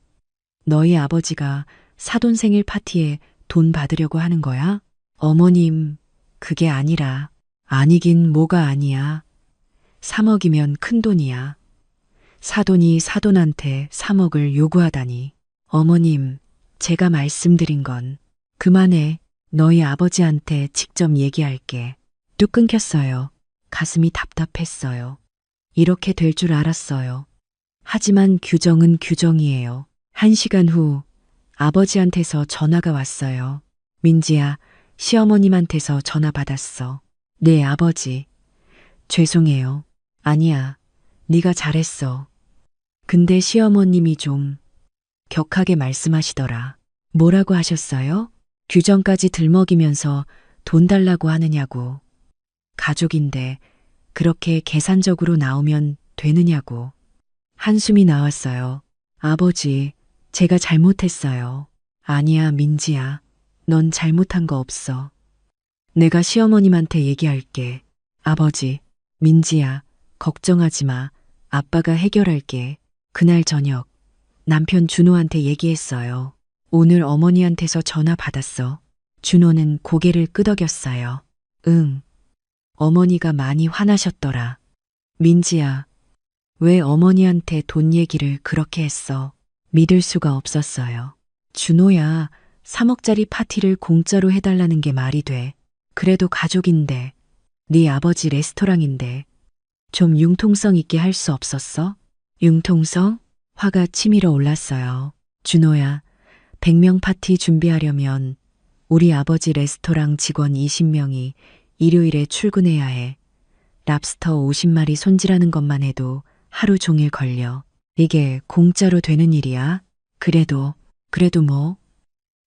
A: 너희 아버지가 사돈 생일 파티에 돈 받으려고 하는 거야? 어머님, 그게 아니라. 아니긴 뭐가 아니야. 3억이면 큰 돈이야. 사돈이 사돈한테 3억을 요구하다니. 어머님, 제가 말씀드린 건 그만해. 너희 아버지한테 직접 얘기할게. 뚝 끊겼어요. 가슴이 답답했어요. 이렇게 될 줄 알았어요. 하지만 규정은 규정이에요. 1시간 후 아버지한테서 전화가 왔어요. 민지야, 시어머님한테서 전화 받았어. 네, 아버지. 죄송해요. 아니야, 네가 잘했어. 근데 시어머님이 좀 격하게 말씀하시더라. 뭐라고 하셨어요? 규정까지 들먹이면서 돈 달라고 하느냐고. 가족인데 그렇게 계산적으로 나오면 되느냐고. 한숨이 나왔어요. 아버지, 제가 잘못했어요. 아니야, 민지야. 넌 잘못한 거 없어. 내가 시어머님한테 얘기할게. 아버지, 민지야, 걱정하지 마. 아빠가 해결할게. 그날 저녁, 남편 준호한테 얘기했어요. 오늘 어머니한테서 전화 받았어. 준호는 고개를 끄덕였어요. 응. 어머니가 많이 화나셨더라. 민지야, 왜 어머니한테 돈 얘기를 그렇게 했어? 믿을 수가 없었어요. 준호야, 3억짜리 파티를 공짜로 해달라는 게 말이 돼. 그래도 가족인데, 네 아버지 레스토랑인데, 좀 융통성 있게 할 수 없었어? 융통성? 화가 치밀어 올랐어요. 준호야, 100명 파티 준비하려면 우리 아버지 레스토랑 직원 20명이 일요일에 출근해야 해. 랍스터 50마리 손질하는 것만 해도 하루 종일 걸려. 이게 공짜로 되는 일이야? 그래도 뭐?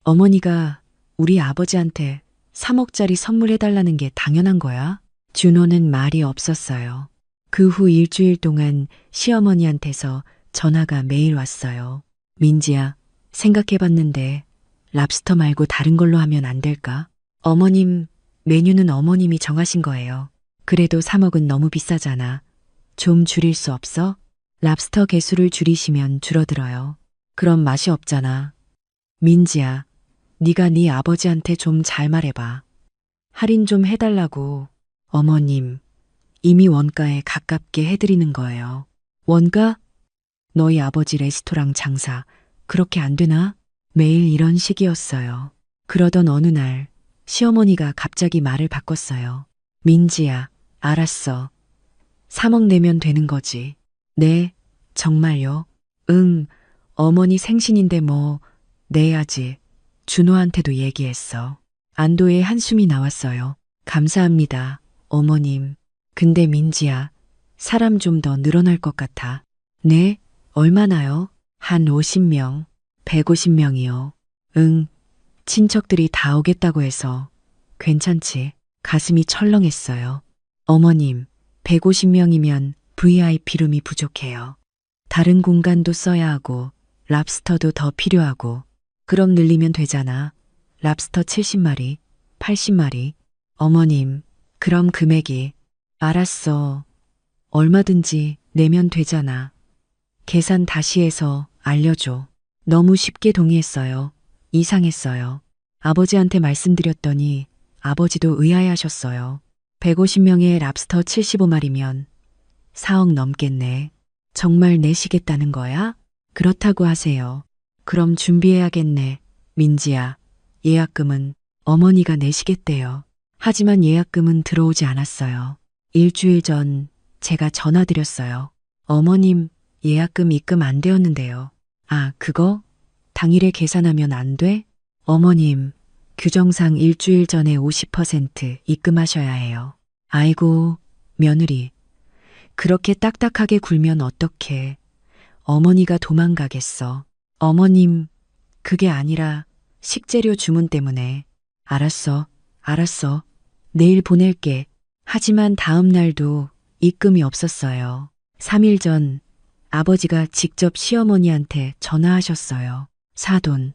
A: 어머니가 우리 아버지한테 3억짜리 선물해달라는 게 당연한 거야? 준호는 말이 없었어요. 그 후 일주일 동안 시어머니한테서 전화가 매일 왔어요. 민지야, 생각해봤는데 랍스터 말고 다른 걸로 하면 안 될까? 어머님, 메뉴는 어머님이 정하신 거예요. 그래도 3억은 너무 비싸잖아. 좀 줄일 수 없어? 랍스터 개수를 줄이시면 줄어들어요. 그럼 맛이 없잖아. 민지야, 네가 네 아버지한테 좀 잘 말해봐. 할인 좀 해달라고. 어머님, 이미 원가에 가깝게 해드리는 거예요. 원가? 너희 아버지 레스토랑 장사 그렇게 안 되나? 매일 이런 식이었어요. 그러던 어느 날 시어머니가 갑자기 말을 바꿨어요. 민지야, 알았어. 3억 내면 되는 거지. 네, 정말요? 응, 어머니 생신인데 뭐 내야지. 준호한테도 얘기했어. 안도의 한숨이 나왔어요. 감사합니다, 어머님. 근데 민지야, 사람 좀 더 늘어날 것 같아. 네? 얼마나요? 한 50명, 150명이요. 응, 친척들이 다 오겠다고 해서. 괜찮지? 가슴이 철렁했어요. 어머님, 150명이면 VIP 룸이 부족해요. 다른 공간도 써야 하고, 랍스터도 더 필요하고. 그럼 늘리면 되잖아. 랍스터 70마리, 80마리. 어머님, 그럼 금액이. 알았어. 얼마든지 내면 되잖아. 계산 다시 해서 알려줘. 너무 쉽게 동의했어요. 이상했어요. 아버지한테 말씀드렸더니 아버지도 의아해하셨어요. 150명의 랍스터 75마리면 4억 넘겠네. 정말 내시겠다는 거야? 그렇다고 하세요. 그럼 준비해야겠네. 민지야, 예약금은 어머니가 내시겠대요. 하지만 예약금은 들어오지 않았어요. 일주일 전 제가 전화드렸어요. 어머님, 예약금 입금 안 되었는데요. 아, 그거? 당일에 계산하면 안 돼? 어머님, 규정상 일주일 전에 50% 입금하셔야 해요. 아이고, 며느리. 그렇게 딱딱하게 굴면 어떡해. 어머니가 도망가겠어. 어머님, 그게 아니라 식재료 주문 때문에. 알았어. 내일 보낼게. 하지만 다음 날도 입금이 없었어요. 3일 전 아버지가 직접 시어머니한테 전화하셨어요. 사돈,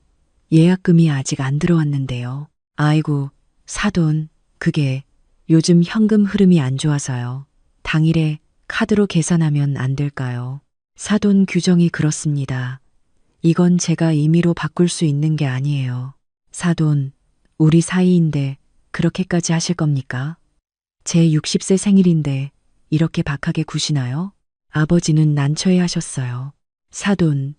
A: 예약금이 아직 안 들어왔는데요. 아이고, 사돈, 그게 요즘 현금 흐름이 안 좋아서요. 당일에 카드로 계산하면 안 될까요? 사돈 규정이 그렇습니다. 이건 제가 임의로 바꿀 수 있는 게 아니에요. 사돈, 우리 사이인데 그렇게까지 하실 겁니까? 제 60세 생일인데 이렇게 박하게 구시나요? 아버지는 난처해 하셨어요. 사돈,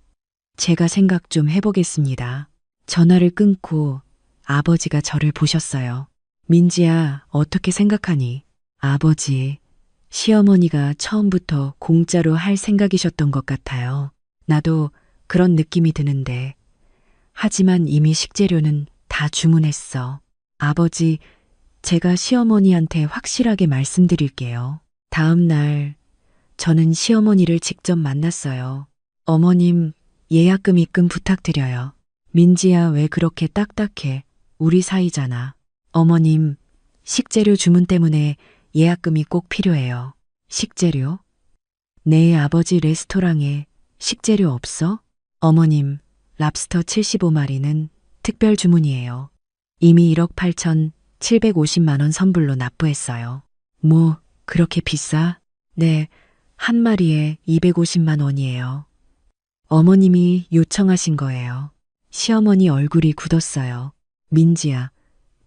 A: 제가 생각 좀 해보겠습니다. 전화를 끊고 아버지가 저를 보셨어요. 민지야, 어떻게 생각하니? 아버지, 시어머니가 처음부터 공짜로 할 생각이셨던 것 같아요. 나도 그런 느낌이 드는데. 하지만 이미 식재료는 다 주문했어. 아버지, 제가 시어머니한테 확실하게 말씀드릴게요. 다음 날 저는 시어머니를 직접 만났어요. 어머님, 예약금 입금 부탁드려요. 민지야, 왜 그렇게 딱딱해? 우리 사이잖아. 어머님, 식재료 주문 때문에 예약금이 꼭 필요해요. 식재료? 내 아버지 레스토랑에 식재료 없어? 어머님, 랍스터 75마리는 특별 주문이에요. 이미 1억 8,750만 원 선불로 납부했어요. 뭐, 그렇게 비싸? 네, 한 마리에 250만 원이에요. 어머님이 요청하신 거예요. 시어머니 얼굴이 굳었어요. 민지야,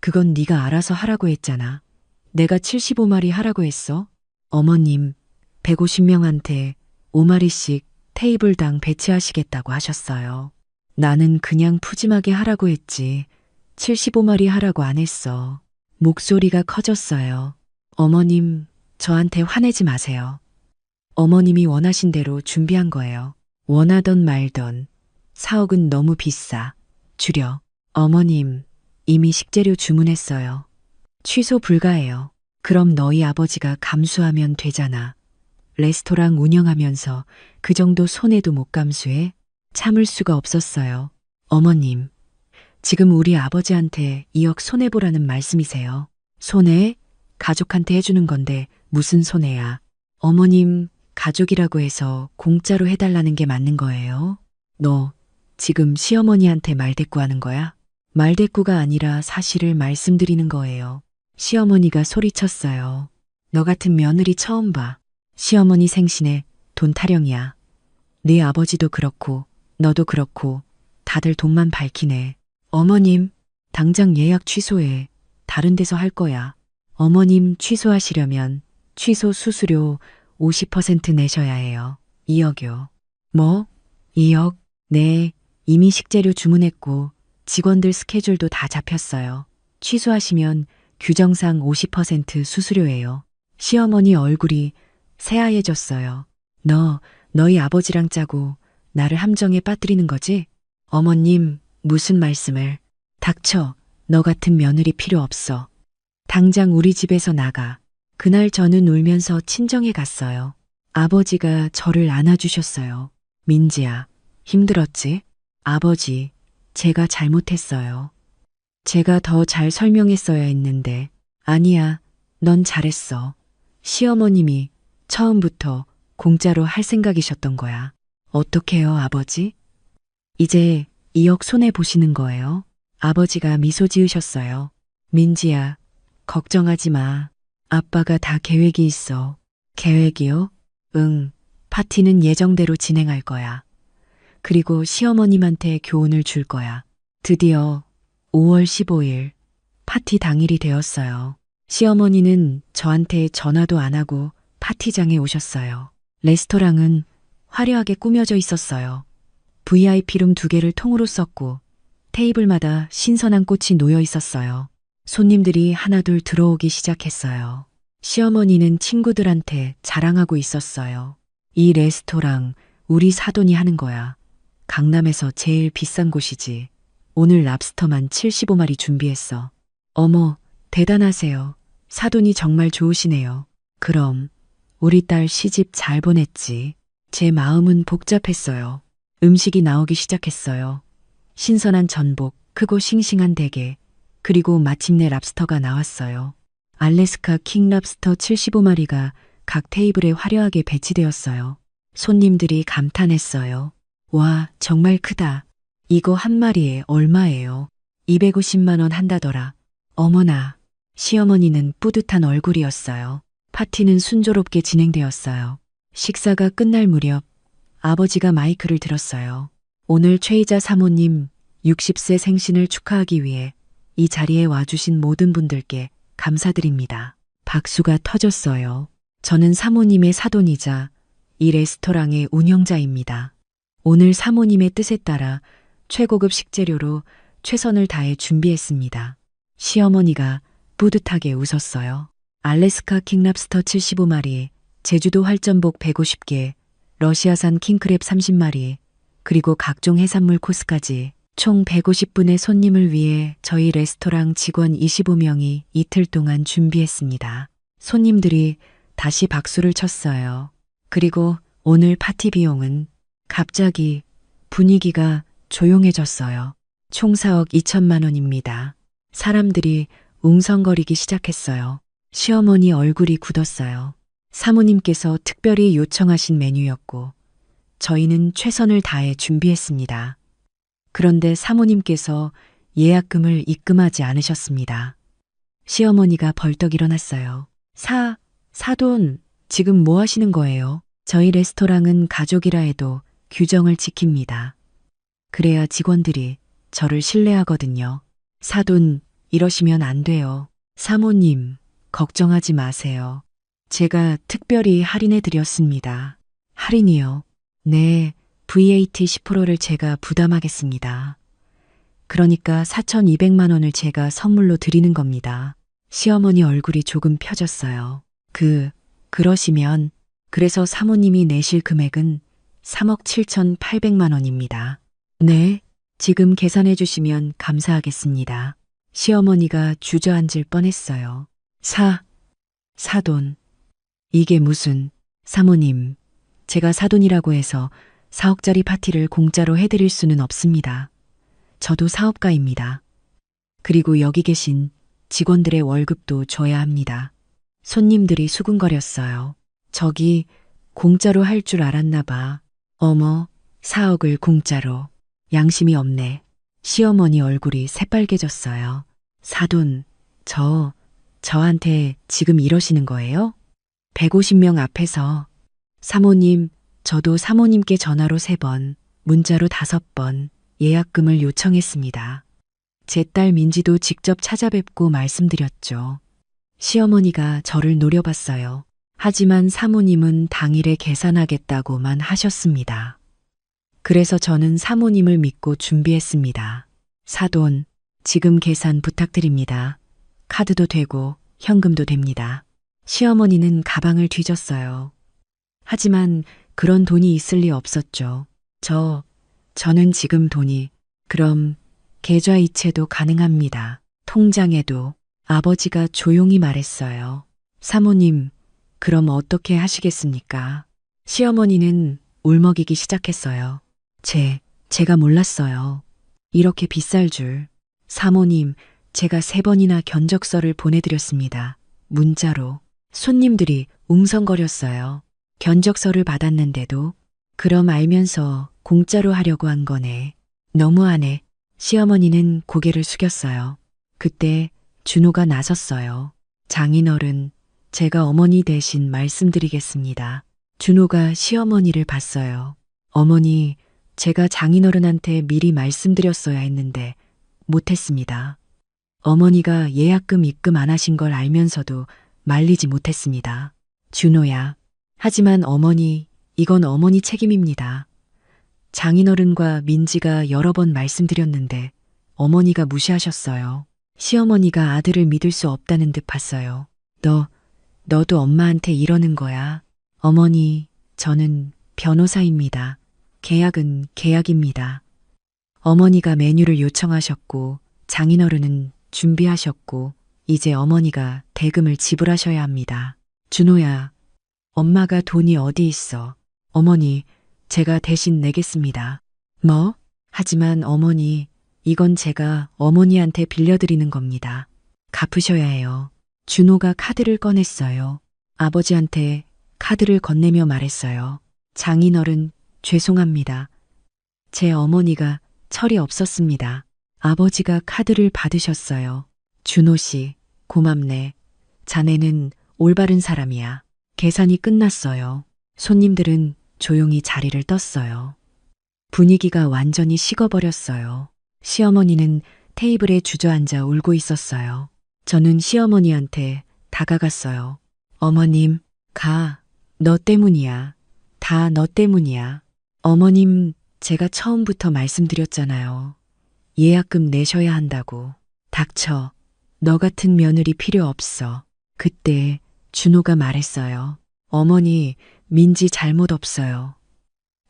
A: 그건 네가 알아서 하라고 했잖아. 내가 75마리 하라고 했어? 어머님, 150명한테 5마리씩 테이블당 배치하시겠다고 하셨어요. 나는 그냥 푸짐하게 하라고 했지. 75마리 하라고 안 했어. 목소리가 커졌어요. 어머님, 저한테 화내지 마세요. 어머님이 원하신 대로 준비한 거예요. 원하던 말던 4억은 너무 비싸. 줄여. 어머님, 이미 식재료 주문했어요. 취소 불가해요. 그럼 너희 아버지가 감수하면 되잖아. 레스토랑 운영하면서 그 정도 손해도 못 감수해? 참을 수가 없었어요. 어머님, 지금 우리 아버지한테 2억 손해보라는 말씀이세요. 손해? 가족한테 해주는 건데 무슨 손해야. 어머님, 가족이라고 해서 공짜로 해달라는 게 맞는 거예요? 너 지금 시어머니한테 말대꾸하는 거야? 말대꾸가 아니라 사실을 말씀드리는 거예요. 시어머니가 소리쳤어요. 너 같은 며느리 처음 봐. 시어머니 생신에 돈 타령이야. 네 아버지도 그렇고 너도 그렇고 다들 돈만 밝히네. 어머님, 당장 예약 취소해. 다른 데서 할 거야. 어머님 취소하시려면 취소 수수료 50% 내셔야 해요. 2억요. 뭐? 2억? 네, 이미 식재료 주문했고 직원들 스케줄도 다 잡혔어요. 취소하시면 규정상 50% 수수료예요. 시어머니 얼굴이 새하얘졌어요. 너희 아버지랑 짜고 나를 함정에 빠뜨리는 거지? 어머님, 무슨 말씀을. 닥쳐. 너 같은 며느리 필요 없어. 당장 우리 집에서 나가. 그날 저는 울면서 친정에 갔어요. 아버지가 저를 안아주셨어요. 민지야, 힘들었지? 아버지, 제가 잘못했어요. 제가 더 잘 설명했어야 했는데. 아니야, 넌 잘했어. 시어머님이 처음부터 공짜로 할 생각이셨던 거야. 어떡해요, 아버지? 이제 2억 손해 보시는 거예요? 아버지가 미소 지으셨어요. 민지야, 걱정하지 마. 아빠가 다 계획이 있어. 계획이요? 응, 파티는 예정대로 진행할 거야. 그리고 시어머님한테 교훈을 줄 거야. 드디어 5월 15일 파티 당일이 되었어요. 시어머니는 저한테 전화도 안 하고 파티장에 오셨어요. 레스토랑은 화려하게 꾸며져 있었어요. VIP룸 2개를 통으로 썼고 테이블마다 신선한 꽃이 놓여 있었어요. 손님들이 하나둘 들어오기 시작했어요. 시어머니는 친구들한테 자랑하고 있었어요. 이 레스토랑 우리 사돈이 하는 거야. 강남에서 제일 비싼 곳이지. 오늘 랍스터만 75마리 준비했어. 어머, 대단하세요. 사돈이 정말 좋으시네요. 그럼 우리 딸 시집 잘 보냈지. 제 마음은 복잡했어요. 음식이 나오기 시작했어요. 신선한 전복, 크고 싱싱한 대게, 그리고 마침내 랍스터가 나왔어요. 알래스카 킹 랍스터 75마리가 각 테이블에 화려하게 배치되었어요. 손님들이 감탄했어요. 와, 정말 크다. 이거 한 마리에 얼마예요? 250만 원 한다더라. 어머나. 시어머니는 뿌듯한 얼굴이었어요. 파티는 순조롭게 진행되었어요. 식사가 끝날 무렵 아버지가 마이크를 들었어요. 오늘 최이자 사모님 60세 생신을 축하하기 위해 이 자리에 와주신 모든 분들께 감사드립니다. 박수가 터졌어요. 저는 사모님의 사돈이자 이 레스토랑의 운영자입니다. 오늘 사모님의 뜻에 따라 최고급 식재료로 최선을 다해 준비했습니다. 시어머니가 뿌듯하게 웃었어요. 알래스카 킹랍스터 75마리, 제주도 활전복 150개, 러시아산 킹크랩 30마리, 그리고 각종 해산물 코스까지 총 150분의 손님을 위해 저희 레스토랑 직원 25명이 이틀 동안 준비했습니다. 손님들이 다시 박수를 쳤어요. 그리고 오늘 파티 비용은 갑자기 분위기가 조용해졌어요. 총 4억 2천만 원입니다. 사람들이 웅성거리기 시작했어요. 시어머니 얼굴이 굳었어요. 사모님께서 특별히 요청하신 메뉴였고 저희는 최선을 다해 준비했습니다. 그런데 사모님께서 예약금을 입금하지 않으셨습니다. 시어머니가 벌떡 일어났어요. 사돈, 지금 뭐 하시는 거예요? 저희 레스토랑은 가족이라 해도 규정을 지킵니다. 그래야 직원들이 저를 신뢰하거든요. 사돈, 이러시면 안 돼요. 사모님, 걱정하지 마세요. 제가 특별히 할인해 드렸습니다. 할인이요? 네, VAT 10%를 제가 부담하겠습니다. 그러니까 4,200만 원을 제가 선물로 드리는 겁니다. 시어머니 얼굴이 조금 펴졌어요. 그러시면, 그래서 사모님이 내실 금액은 3억 7,800만 원입니다. 네, 지금 계산해 주시면 감사하겠습니다. 시어머니가 주저앉을 뻔했어요. 사돈. 이게 무슨, 사모님. 제가 사돈이라고 해서 4억짜리 파티를 공짜로 해드릴 수는 없습니다. 저도 사업가입니다. 그리고 여기 계신 직원들의 월급도 줘야 합니다. 손님들이 수군거렸어요. 저기 공짜로 할 줄 알았나 봐. 어머, 4억을 공짜로. 양심이 없네. 시어머니 얼굴이 새빨개졌어요. 사돈, 저한테 지금 이러시는 거예요? 150명 앞에서. 사모님, 저도 사모님께 전화로 3번, 문자로 5번 예약금을 요청했습니다. 제 딸 민지도 직접 찾아뵙고 말씀드렸죠. 시어머니가 저를 노려봤어요. 하지만 사모님은 당일에 계산하겠다고만 하셨습니다. 그래서 저는 사모님을 믿고 준비했습니다. 사돈, 지금 계산 부탁드립니다. 카드도 되고 현금도 됩니다. 시어머니는 가방을 뒤졌어요. 하지만 그런 돈이 있을 리 없었죠. 저는 지금 돈이, 그럼 계좌 이체도 가능합니다. 통장에도. 아버지가 조용히 말했어요. 사모님, 그럼 어떻게 하시겠습니까? 시어머니는 울먹이기 시작했어요. 제가 몰랐어요. 이렇게 비쌀 줄. 사모님, 제가 3번이나 견적서를 보내드렸습니다. 문자로. 손님들이 웅성거렸어요. 견적서를 받았는데도. 그럼 알면서 공짜로 하려고 한 거네. 너무하네. 시어머니는 고개를 숙였어요. 그때 준호가 나섰어요. 장인어른, 제가 어머니 대신 말씀드리겠습니다. 준호가 시어머니를 봤어요. 어머니, 제가 장인어른한테 미리 말씀드렸어야 했는데 못했습니다. 어머니가 예약금 입금 안 하신 걸 알면서도 말리지 못했습니다. 준호야. 하지만 어머니, 이건 어머니 책임입니다. 장인어른과 민지가 여러 번 말씀드렸는데 어머니가 무시하셨어요. 시어머니가 아들을 믿을 수 없다는 듯 봤어요. 너도 엄마한테 이러는 거야. 어머니, 저는 변호사입니다. 계약은 계약입니다. 어머니가 메뉴를 요청하셨고 장인어른은 준비하셨고 이제 어머니가 대금을 지불하셔야 합니다. 준호야, 엄마가 돈이 어디 있어. 어머니, 제가 대신 내겠습니다. 뭐? 하지만 어머니, 이건 제가 어머니한테 빌려드리는 겁니다. 갚으셔야 해요. 준호가 카드를 꺼냈어요. 아버지한테 카드를 건네며 말했어요. 장인어른, 죄송합니다. 제 어머니가 철이 없었습니다. 아버지가 카드를 받으셨어요. 준호 씨, 고맙네. 자네는 올바른 사람이야. 계산이 끝났어요. 손님들은 조용히 자리를 떴어요. 분위기가 완전히 식어버렸어요. 시어머니는 테이블에 주저앉아 울고 있었어요. 저는 시어머니한테 다가갔어요. 어머님, 가. 너 때문이야. 다 너 때문이야. 어머님, 제가 처음부터 말씀드렸잖아요. 예약금 내셔야 한다고. 닥쳐. 너 같은 며느리 필요 없어. 그때 준호가 말했어요. 어머니, 민지 잘못 없어요.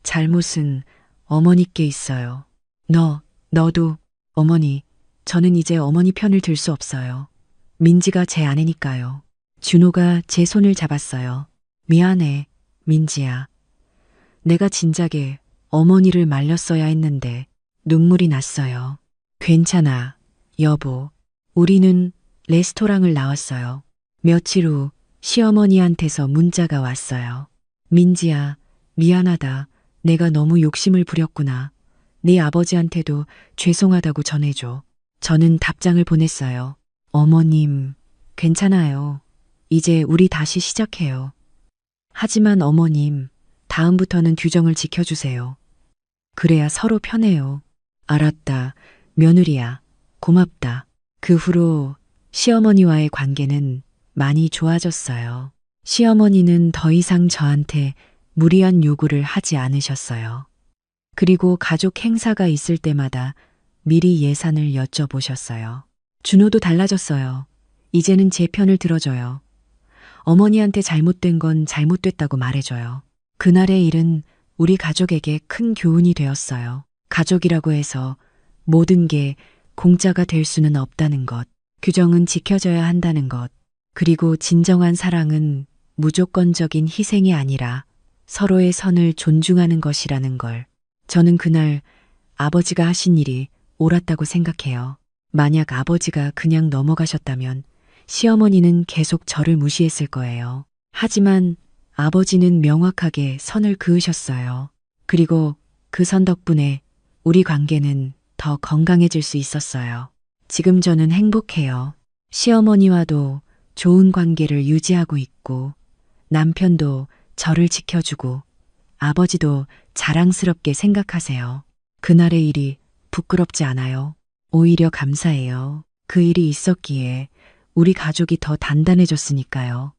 A: 잘못은 어머니께 있어요. 너도. 어머니, 저는 이제 어머니 편을 들 수 없어요. 민지가 제 아내니까요. 준호가 제 손을 잡았어요. 미안해, 민지야. 내가 진작에 어머니를 말렸어야 했는데 눈물이 났어요. 괜찮아, 여보. 우리는 레스토랑을 나왔어요. 며칠 후 시어머니한테서 문자가 왔어요. 민지야, 미안하다. 내가 너무 욕심을 부렸구나. 네 아버지한테도 죄송하다고 전해줘. 저는 답장을 보냈어요. 어머님, 괜찮아요. 이제 우리 다시 시작해요. 하지만 어머님, 다음부터는 규정을 지켜주세요. 그래야 서로 편해요. 알았다. 며느리야, 고맙다. 그 후로 시어머니와의 관계는 많이 좋아졌어요. 시어머니는 더 이상 저한테 무리한 요구를 하지 않으셨어요. 그리고 가족 행사가 있을 때마다 미리 예산을 여쭤보셨어요. 준호도 달라졌어요. 이제는 제 편을 들어줘요. 어머니한테 잘못된 건 잘못됐다고 말해줘요. 그날의 일은 우리 가족에게 큰 교훈이 되었어요. 가족이라고 해서 모든 게 공짜가 될 수는 없다는 것, 규정은 지켜져야 한다는 것, 그리고 진정한 사랑은 무조건적인 희생이 아니라 서로의 선을 존중하는 것이라는 걸. 저는 그날 아버지가 하신 일이 옳았다고 생각해요. 만약 아버지가 그냥 넘어가셨다면 시어머니는 계속 저를 무시했을 거예요. 하지만 아버지는 명확하게 선을 그으셨어요. 그리고 그 선 덕분에 우리 관계는 더 건강해질 수 있었어요. 지금 저는 행복해요. 시어머니와도 좋은 관계를 유지하고 있고, 남편도 저를 지켜주고, 아버지도 자랑스럽게 생각하세요. 그날의 일이 부끄럽지 않아요. 오히려 감사해요. 그 일이 있었기에 우리 가족이 더 단단해졌으니까요.